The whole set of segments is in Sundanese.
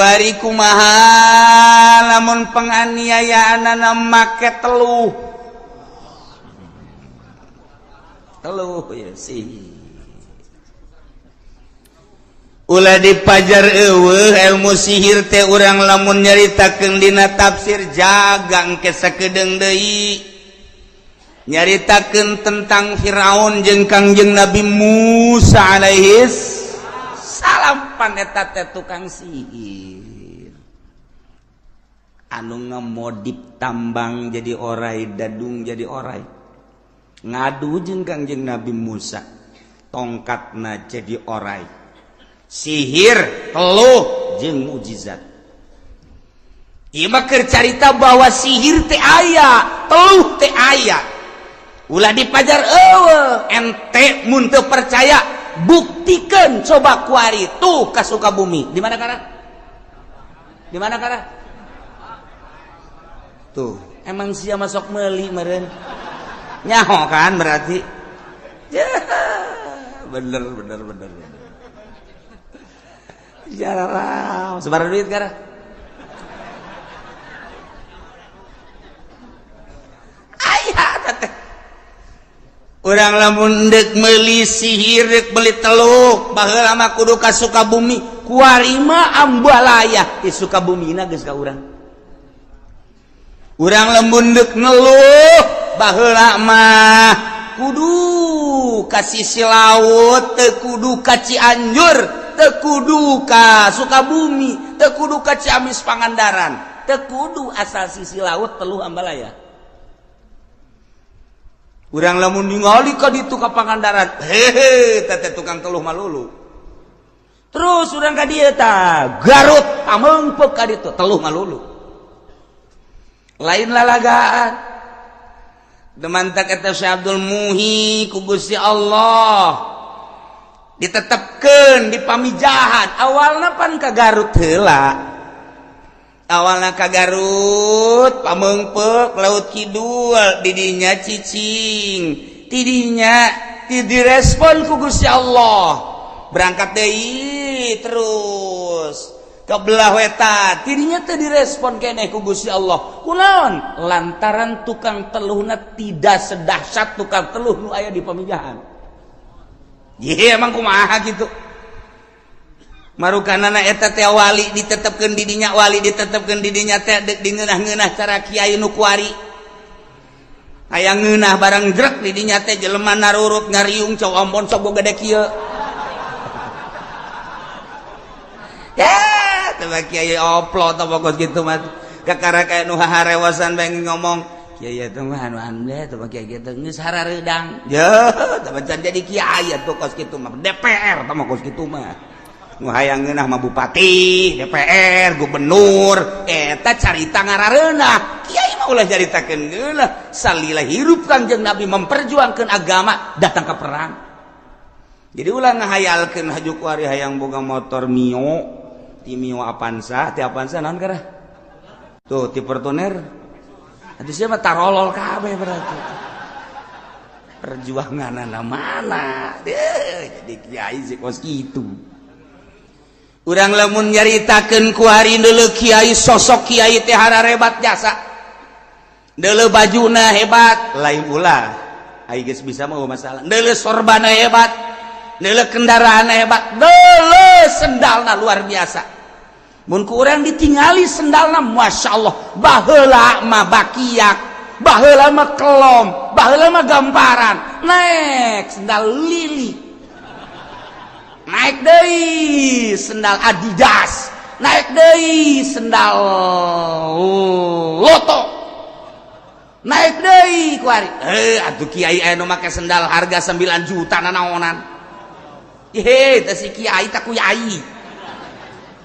kuari kumaha lamun penganiayaanana make teluh ya sih ulah dipajar eueuh ilmu sihir teh urang lamun nyaritakeun dina tafsir jagang ke sakedeung deui nyaritakeun tentang Firaun jeung Kangjeng Nabi Musa alaihi salam pan eta teh tukang sihir anu ngamodip tambang jadi orai dadung jadi orai ngadu jeung Kangjeng Nabi Musa tongkatna jadi orai sihir teluh jeung mukjizat ieu mah keur carita bahwa sihir teh aya teluh teh aya ulah dipajar eueuh ente mun teu percaya buktikeun coba kuari tuh ka Sukabumi di mana kana tuh emang sia masuk meuli meureun nyaho kan berarti ya bener jarang sebar duit gara aya teh urang lamun deuk meuli sihir deuk beli teluk baheula mah kudu ka Sukabumi kuari mah ambalaya di Sukabumina geus ka urang lamun deuk neluh baheula mah kudu ka sisi laut teu kudu ka Cianjur teu kudu ka Sukabumi teu kudu ka Ciamis Pangandaran teu kudu asal sisi laut teluh ambalaya urang lamun ningali ka ditu ka Pangandaran hehe teh tukang teluh malulu terus urang ka dieu tah Garut pameungpeuk ka ditu teluh malulu lain lalagaan demantak eta Syekh Abdul Muhi ku Gusti Allah ditetepkeun di pamijahan awalna pan ka Garut heula awalna ka Garut pameungpeuk laut kidul didinya cicing tidinya direspon ku Gusti Allah berangkat deui terus ka belah wetan tidinya teu direspon keneh ku Gusti Allah kunaon lantaran tukang teluhna tidak sedahsyat tukang teluh nu aya di pamijahan ye emang kumaha kitu marukanana eta teh wali ditetepkeun di dinya wali ditetepkeun di dinya teh deuk dingeunah-ngeunah cara kiai nu kuari aya ngeunah barang jrek di dinya teh jelema narurut ngariung cok ompon sok boga gede kieu ya tebak kiai oplo teh pokos kitu mah kakara kaya nu harewasan bae ngomong kiai teh mah anu ande tebak kiai kitu geus harareudang ya teh can jadi kiai atuh kos kitu mah DPR teh mah kos kitu mah nu hayang ngeunah mah bupati DPR gubernur eta carita ngarareunah kiai mah ulah caritakeun geunah salila hirup Kangjeng Nabi memperjuangkeun agama datang ke perang jadi ulah ngahayalkeun hajuk kuari hayang boga motor Mio ti Mio Avanza ti Avanza naon karah tuh ti Fortuner atuh sia mah tarolol kabeh berarti perjuanganna mana jadi kiai si kos kitu urang lamun nyaritakeun ku hari deuleu kiai sosok kiai teh hararebat jasa deuleu bajuna hebat lain ulah ai geus bisa mah masalah deuleu sorbana hebat deuleu kendaraana hebat deuleu sendalna luar biasa mun ku urang ditingali sendalna masyaallah baheula mah bakiak baheula mah kelom baheula mah gamparan naik sendal lili naik deui sendal Adidas naik deui sendal Loto naik deui kuari atuh kiai anu make sendal harga 9 juta nanaonan teh si kiai tak kuyai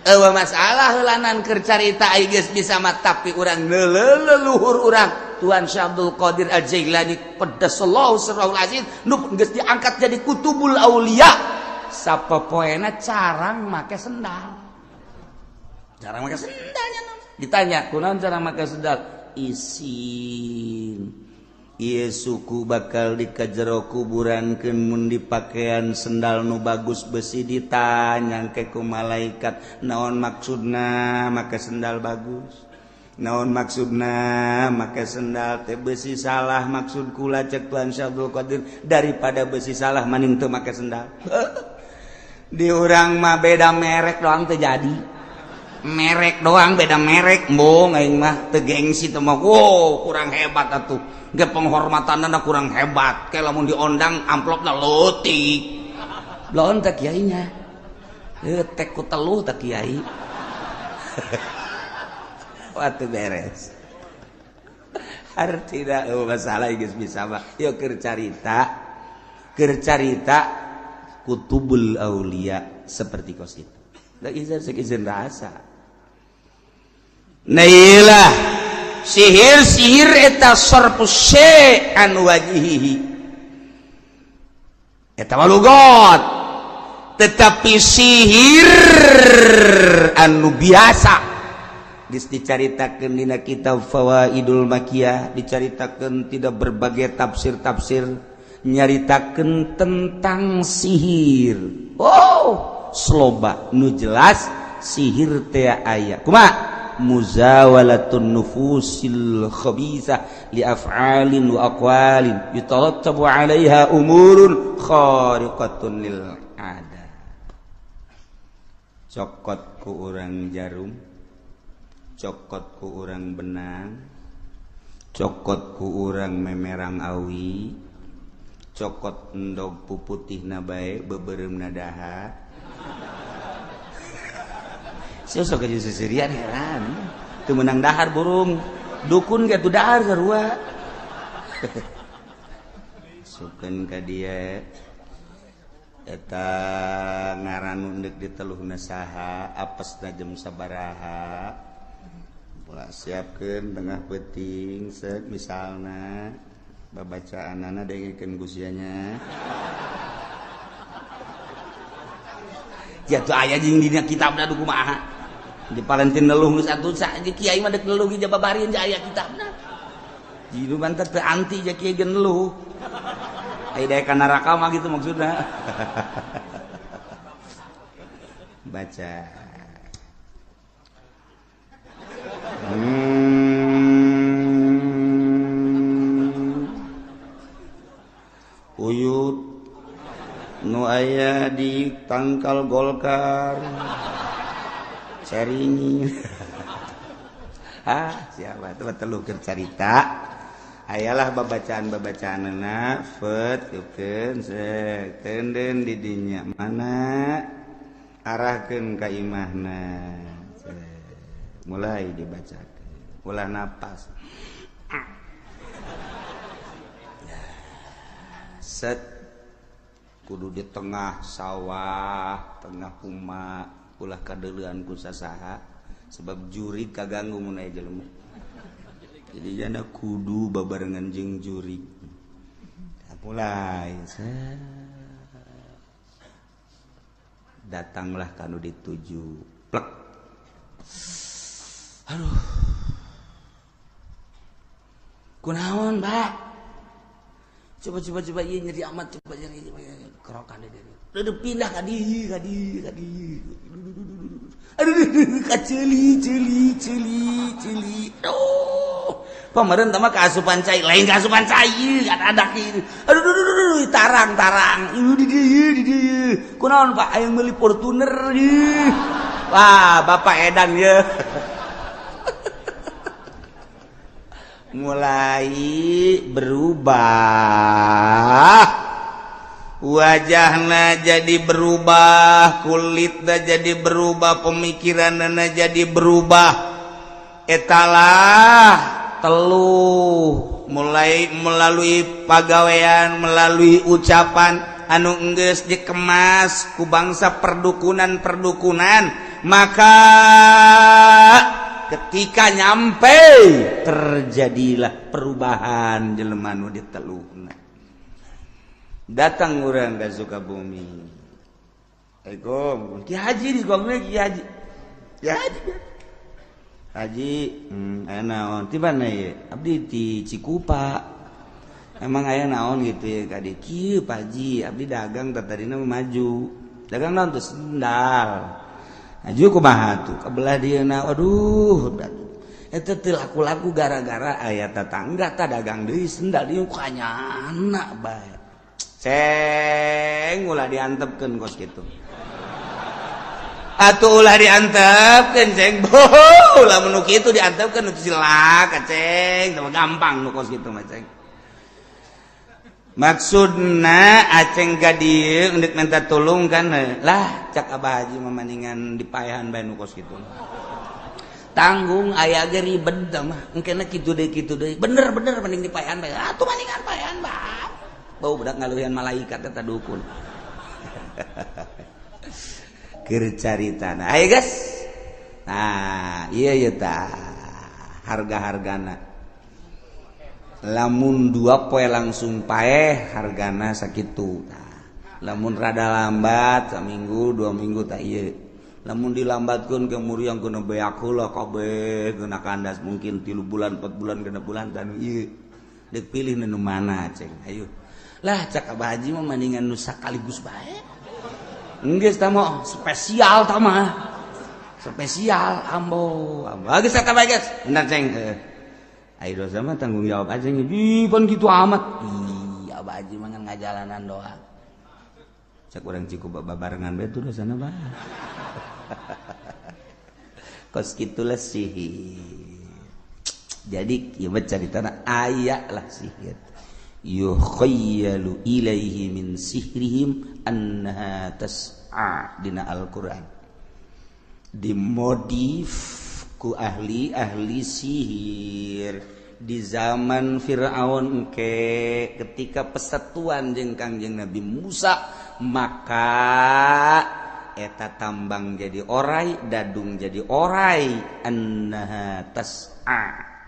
eueuh masalah heulanan keur carita ai geus bisa mah tapi urang leluhur urang Tuan Syekh Abdul Qadir Al-Jailani qaddasallahu sirrahul aziz nu geus diangkat jadi kutubul aulia sapopoena carang make sendal ditanya kunaon cara make sendal isin ieu suku bakal dikajero kuburankeun mun dipakaian sendal nu bagus besi ditanya ke ku malaikat naon maksudna make sendal bagus naon maksudna make sendal teh besi salah maksud kula cek Tuan Syabdul Qadir daripada besi salah mending teu make sendal di urang mah beda merek doang teu jadi merek doang beda merek mbong aing mah teu gengsi teh mah wow kurang hebat atuh ge penghormatanna kurang hebat kayak lamun diondang amplopna leutik belon teh kiai nya tek ku teluh teh kiai waktu beres artina masalah geus bisa mah yuk keur carita kutubul aulia seperti kos itu da izin rasa nailah sihir eta sarfu syai'an wajhihi eta walugot tetapi sihir anu biasa dicaritakeun dina kitab Fawaidul Makiyah dicaritakeun tidak berbagai tafsir nyaritakeun tentang sihir sloba nu jelas sihir teh aya kumaha muzawalatun nufusil khabithah li af'alin wa aqwalin yutarattabu 'alaiha umurun khariqatun lil 'ada cokot ku urang jarum cokot ku urang benang cokot ku urang memerang awi cokot endog puputihna bae beubereumna daha sok aja seserian heran teu meunang dahar burung dukun ge tu dahar sarua sukeun ka dieu eta ngaran deuk diteluhna saha apesna jam sabaraha ulah siapkeun tengah peuting seuk misalna babacaanana dengekeun gusianya ya tuh aya jeung dina kitabna du kumaha di palentin neluh geus atuh saja kiai mah deuk neluh ge babarieun aya kitabna jiru mantep teu anti ja kiai ge neluh aya daek ka neraka mah gitu maksudna baca uyut nu aya di tangkal Golkar caringi siapa tuh telu keur carita ayalah babacaan-babacaanna fet yukeun sek teudeun di dinya mana arahkeun ka imahna mulai dibacakeun ulah napas set kudu di tengah sawah tengah huma ulah kadeulean ku sasaha sebab juri kaganggu mun aya jelema jadi jana kudu babarengan jeung juri mulai datanglah kanu dituju plek aduh kunaon Mbak coba ieu nyeri amat coba nyeri kerokan deui udah pindah ka dieu aduh kaceli pameureun teh mah kaasupan cai lain kaasupan cai ada kieu aduh tarang di dieu kunaon Pak aya meuli Fortuner wah Bapak edan ye mulai berubah wajahna jadi berubah kulitna jadi berubah pemikiranna jadi berubah etalah teluh mulai melalui pagawean melalui ucapan anu enggeus dikemas ku bangsa perdukunan maka ketika nyampe terjadilah perubahan jelema nu diteluhna datang urang ka Sukabumi Assalamualaikum Ki Haji di gongna Ki Haji Haji naon ti mana ye abdi ti Cikupa emang aya naon gitu ya kadi kieu Paji abdi dagang tadina maju dagang naon teh sendal aju kumaha tuh kabelah dieuna aduh eta teh laku-laku gara-gara aya tetangga tah dagang deui sendal ieu kanyana bae ceng ulah diantepkeun kos kitu atuh ulah diantepkeun ceng boh lamun nu kitu diantepkeun itu silaka ceng teu gampang nu kos kitu mah ceng maksudna aceng ka dieu endek minta tolong kan lah cak Abah Haji mamaningan dipaehan bae nu kos kitu tanggung aya ge ribet mah engkena kitu deui bener mending dipaehan bae atuh maningan paehan bae bau budak ngaluhian malaikat eta dukun keur caritana aya guys nah ieu tah harga-hargana lamun 2 poe langsung paeh hargana sakitu nah, lamun rada lambat saminggu 2 minggu tak ieu lamun dilambatkeun ke muriang kena beak heula kabeh kena kandas mungkin 3 bulan 4 bulan kena bulan tanu ieu deuk pilih nu mana ceng ayo lah cak Abah Haji mah mendingan nu sakaligus bae enggeus tah mah spesial tah mah spesial ambo geus eta bae geus bener ceng Ayo dosa mah tanggung jawab aja nih, pan gitu amat. Iya, Abah Haji mah ngajalanan doang. Cak urang ciku babarengan bae tuh dosana bah. Kos kitu lah sihir. Jadi ieu mah caritana aya lah sihir. Yukhayyalu ilaihi min sihrihim annaha tas'a dina Al-Qur'an. Dimodif ku ahli sihir di zaman Fir'aun ketika persatuan jeung Kangjeng Nabi Musa maka eta tambang jadi orai dadung jadi orai annaha tas'a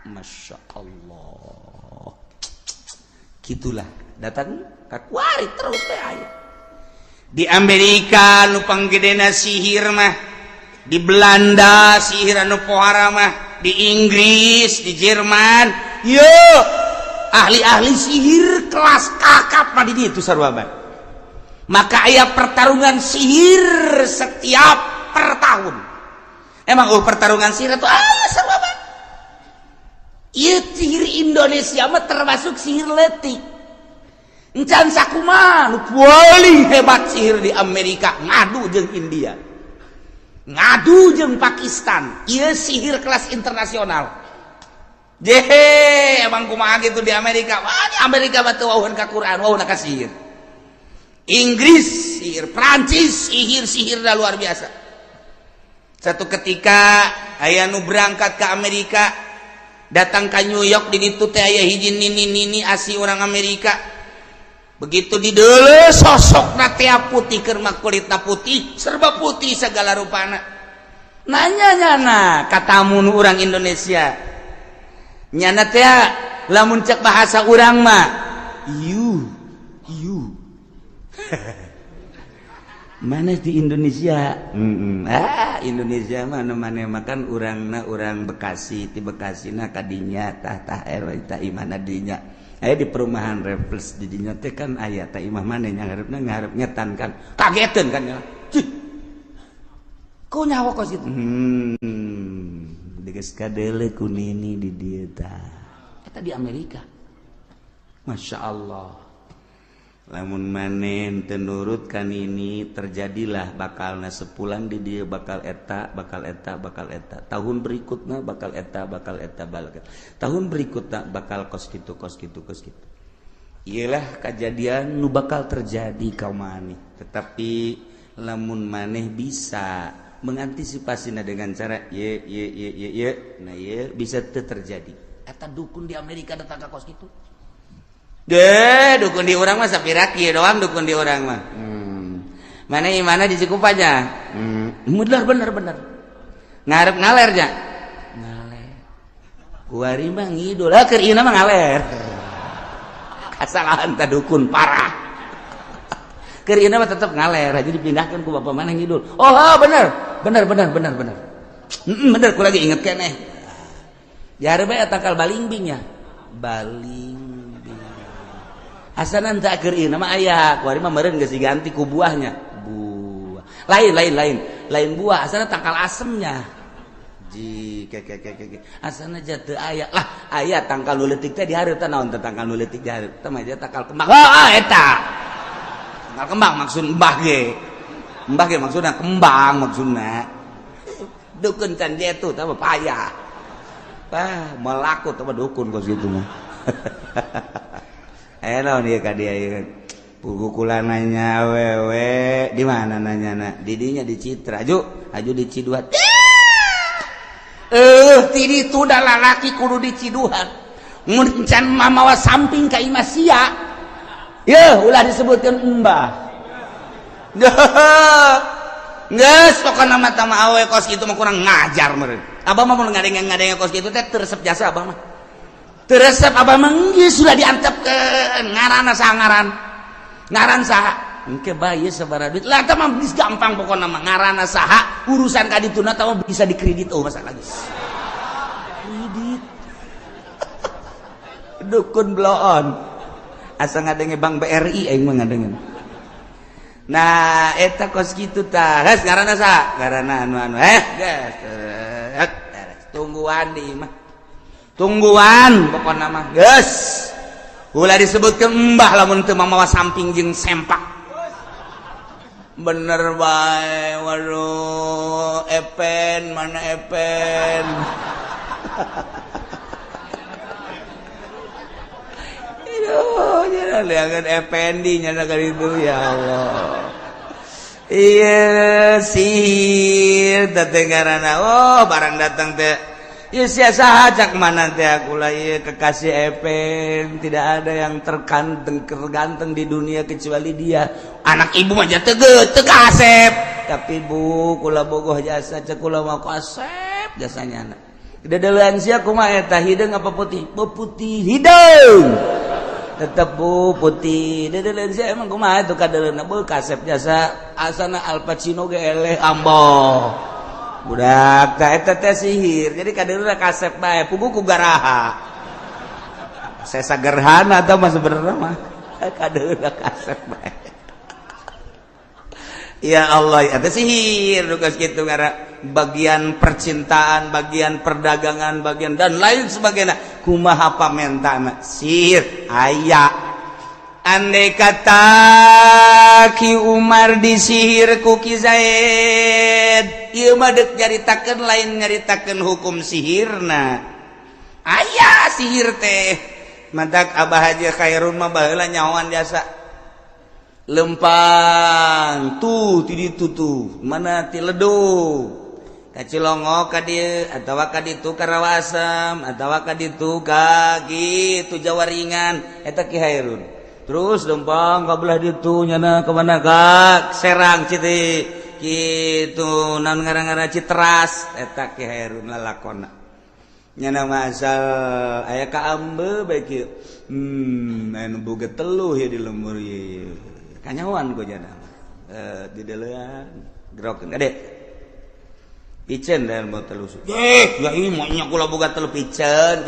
masyaallah gitulah datang kakuari terus teh aya di Amerika nu panggedena sihir mah di Belanda sihir anu pohara mah di Inggris di Jerman yo ahli-ahli sihir kelas kakap mah di ditu sarua bae maka aya pertarungan sihir setiap per tahun emang pertarungan sihir itu sarua bae ieu sihir Indonesia mah termasuk sihir leutik encan sakumaha nu paling hebat sihir di Amerika ngadu jeung India ngadu jeung Pakistan ieu sihir kelas internasional jehe emang kumaha gitu di Amerika wah di Amerika mah teu wauheun ka Quran wauheun ka sihir Inggris sihir Prancis sihir dah luar biasa satu ketika aya nu berangkat ke Amerika datang ke New York di ditu teh aya hiji nini asli orang Amerika begitu dideuleu sosokna teh putih keur mah kulitna putih serba putih segala rupana nanya ka tamu nu urang Indonesia nyana teh lamun cek bahasa urang mah you mana di Indonesia Indonesia mah maneh makan urangna urang Bekasi ti Bekasina kadinya tah eta imana dinya aya di perumahan Reflex di dinya teh kan aya tah imah maneh ngarepna ngarep nyetan kan kageteun kan ya ku nyawa kos kitu digeus kadeule ku nini di dieu tah eta di Amerika Masya Allah lamun maneh teu nurut kan ini terjadilah bakalna sepulang di dieu bakal eta tahun berikutna bakal eta tahun berikutna bakal kos kitu iyalah kejadian nu bakal terjadi kaum maneh tetapi lamun maneh bisa mengantisipasinya dengan cara nah ye bisa teu terjadi eta dukun di Amerika datang ka kos kitu dukun di orang mah sapira kieu doang dukun di orang mah. Mana di Cikupaja? Bener. Ngarep ngaler nya. Ngaler. Kuari mah ngidul, keur ieu mah ngaler. Kasalahan ta dukun parah. Keur ieu mah tetep ngaler, aja dipindahkeun ku bapak mana ngidul. Oh, bener. Bener. Bener ku lagi inget keneh. Di hareup eta tangkal balingbing nya. asanan tak keur ieu nama aya kuari mah meureun geus diganti ku buahnya buah lain buah asalna tangkal asemnya ji asalna ja teu aya lah aya tangkal nu leutik teh di hareup teh naon teh tangkal nu leutik di hareup teh mah tangkal kembang eta tangkal kembang maksud mbah ge maksudna kembang maksudna dukun can jetu teh payah melaku teh dukun kos kitu mah naon ieu ka dia ieu pugu kula nanya awewe di mana nanyana di dinya di Citra aju di Ciduhat ti ditu da lalaki kudu di Ciduhat mun can mamawa samping ka imah sia yeuh ulah disebutkeun embah geus pokona mah tah awewe kos kitu mah kurang ngajar meureun abah mah mun ngadenge kos kitu teh teu resep jasa abah mah teu resep abah mah geus sudah diantepkeun ngaranna saha ngaran saha engke bae sabaraha duit lah teh mah geus gampang pokona mah ngaranna saha urusan ka dituna teh mah bisa dikredit masalah geus kredit dukun bloon asa ngadenge Bank BRI aing mah ngadengeun nah eta kos kitu tah geus ngaranna saha ngaranna anu geus tungguan di imah tungguan pokona mah geus ulah disebutkeun embah lamun teu mamawa samping jeung sempak bener bae waduh epen mana epen aduh nyana liangan ependi nyana kali itu ya Allah iya sihir teh ngaranna oh barang datang teh ya sia saha cak mana teh aku lah ieu kekasih epen tidak ada yang terganteng di dunia kecuali dia anak ibu mah teu kasep tapi bu kula bogoh jasa cek kula mau kasep jasanya anak dadeuleun sia kumaha eta hideung apa putih putih hideung tetep bu putih dadeuleun sia emang kumaha atuh kadeuleuna bu kasep jasa asana Al Pacino ge eleh amboh budak teh eta teh sihir jadi kadeuleuna kasep bae pugu ku garaha sesa gerhana tah mah sebenarnya mah kadeuleuna kasep bae ya Allah eta sihir geus kitu ngara bagian percintaan bagian perdagangan bagian dan lain sebagainya kumaha pamentana sihir aya andai kata Ki Umar disihir ku Ki Zaid ieu mah deuk nyaritakeun lain nyaritakeun hukum sihirna aya sihir teh madak Abah Haji Khairun mah baheula nyahoan jasa lempang tuh ti ditu tuh mana ti ledug ka Cilongo ka dieu atawa ka ditu ka Rawasem atawa ka ditu ka kitu Jawaringan eta Ki Khairun terus lempang ka belah ditu nyana ka mana ka Serang Citi kitu naon ngaran-ngaran Citras eta Ki Khairun lalakonna nyana masal aya ka ambe bae kieu anu boga teluh ya di lembur ieu kanyawan ku jana di deulean gerokeun gade piceun da mau teluh ya ieu mah nya kula boga teluh piceun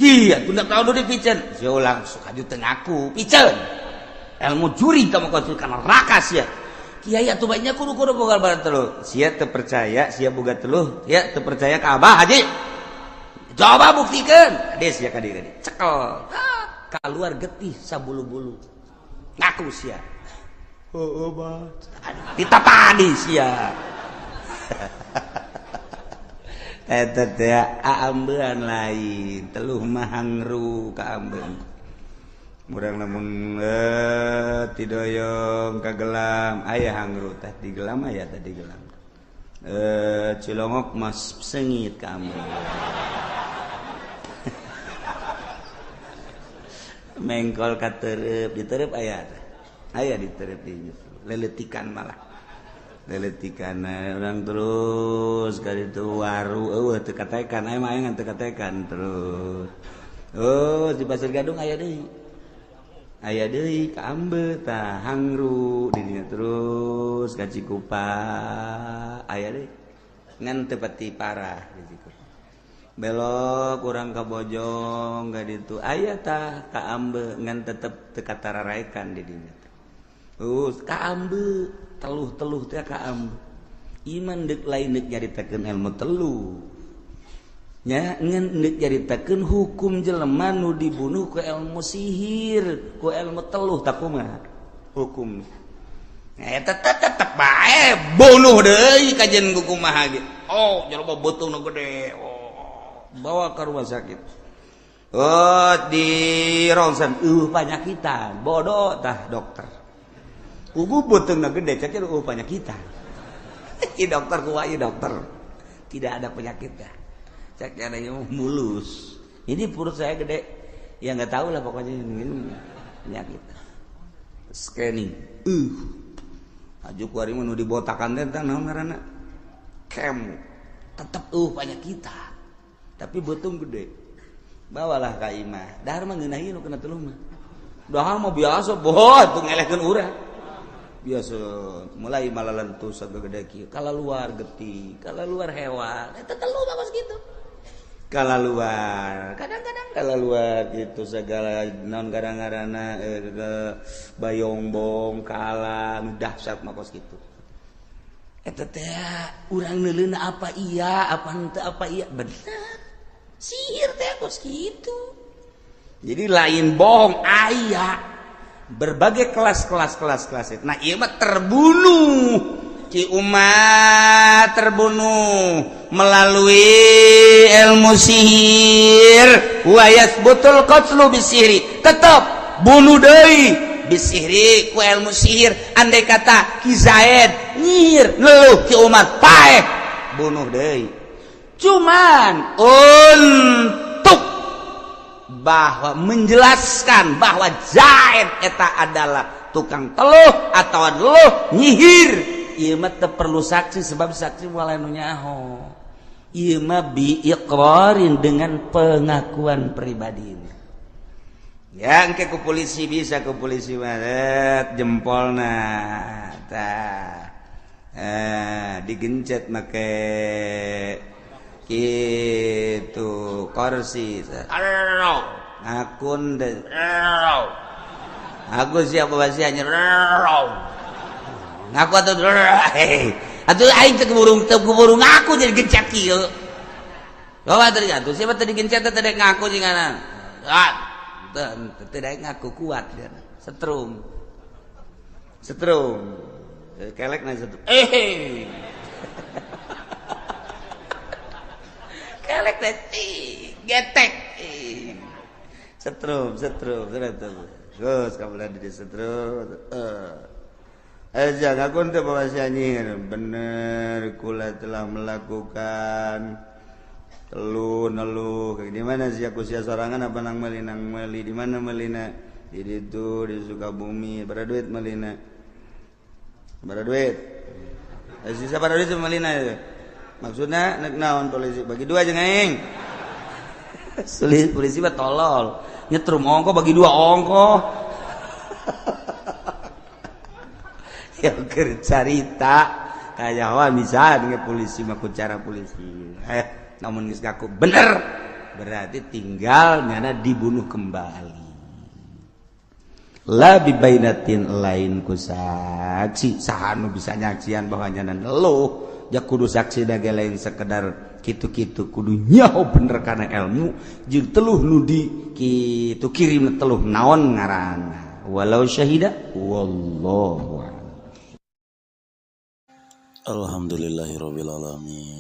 iya tunda tahu di piceun sia ulang suka ju teu ngaku piceun ilmu juri kamu kau kana rakas ya kiai atuh bae nya kudu boga barang teluh sia teu percaya sia boga teluh ya teu percaya ka Abah Haji coba buktikeun ades ya ka dieu cekel kaluar getih sabulu-bulu ngaku sia Abah ditapani sia eta teh aambeun lain teluh mah hangru ka ambeun murang lamun ti doyong ka gelam aya hangru teh di gelam aya teh di gelam Cilongok mas sengit ka ambeun mengkol ka tereup di tereup aya di tereup di leletikan malah leletikan orang terus ka ditu waru eueuh teu katekan aya mah aya teu katekan terus di Pasir Gadung aya deui ka Ambe tah hangru di dinya terus ka Cikupa aya deui ngan teu pati parah di Cikupa belok kurang ke bojong nggak ditu aya tah kaambe ngan tetep teka tararaikan di dinya kaambe teluh teh kaambe iman dek lain dek nyaritakeun ilmu teluh nya ngan dek nyaritakeun hukum jelema nu dibunuh ku ilmu sihir ku ilmu teluh tak kumaha hukum eta tetep bae bunuh deui kajen ku kumaha ge jelema beutung nu gede bawa ke rumah sakit. Di ronsen, penyakitan, bodoh tah dokter. Ugu beutungna gede, cek penyakitan. Dokter kuai dokter, tidak ada penyakit dah. Cek ada yang mulus. Ini perut saya gede, ya nggak tahu lah pokoknya ini penyakit. Scanning, ajuk kuari nu dibotakan teh naon ngaranna? Kem, tetep penyakitan. Tapi betung gede bawalah ka imah dahar mah ngeunahi nu kena teluh mah dahar mah biasa boh tuh ngelehkeun urang biasa mulai malalentu sagede kieu kalaluar getih kalaluar hewan eta teluh bagus gitu kalaluar kadang-kadang kalaluar gitu segala naon kadang-kadangna bayombong kala nu dahsyat mah kos kitu eta teh urang neuleuna apa iya apa henteu apa iya bener sihir teh kos gitu. Jadi lain bohong aya berbagai kelas. Nah, ieu mah terbunuh. Ci umat terbunuh melalui ilmu sihir wa yathbutul qatlu bisihri. Tetep bunuh deui bisihri ku ilmu sihir andai kata Ki Zaid nyihir neluh ci umat paeh bunuh deui. Cuman untuk bahwa menjelaskan bahwa Zaid eta adalah tukang teluh atau teluh nyihir ieu mah teu perlu saksi sebab saksi moal anu nyaho ieu mah biiqrarin dengan pengakuan pribadi ya engke ku polisi bisa ku polisi mah jempolna tah digencet make gitu kursi akun deh aku siapa bahasanya ngaku atuh aing teu keburu ngaku jadi gencet kieu bawa tadi atuh siapa tadi gencet teh ngaku jinganan teu daek ngaku kuat dia setrum kelek na setrum kelek teh getek setrum geus kabelah di setrum aja ngakun teh bahasa nyihir bener kula telah melakukan neluh di mana sih aku sia sorangan apa nang meli di mana melina di ditu di Sukabumi bara duit melina bara duit sisa bara duit melina itu maksudnya nek naon polisi bagi dua aja aing polisi mah tolol nyetrum ongko bagi dua ongko ya keur carita kayawan bisa dengan polisi mah ku cara polisi namun geus ngaku bener berarti tinggal nyana dibunuh kembali la bibainatin lain ku saksi sahanu bisa nyaksian bahwa nyana neluh ja kudu saksi dage lain sekedar kitu-kitu kudu nyaho bener kana ilmu jeung teluh nu di kitu kirim teluh naon ngaranna walau syahida wallahu a'lam. Alhamdulillahirabbil alamin.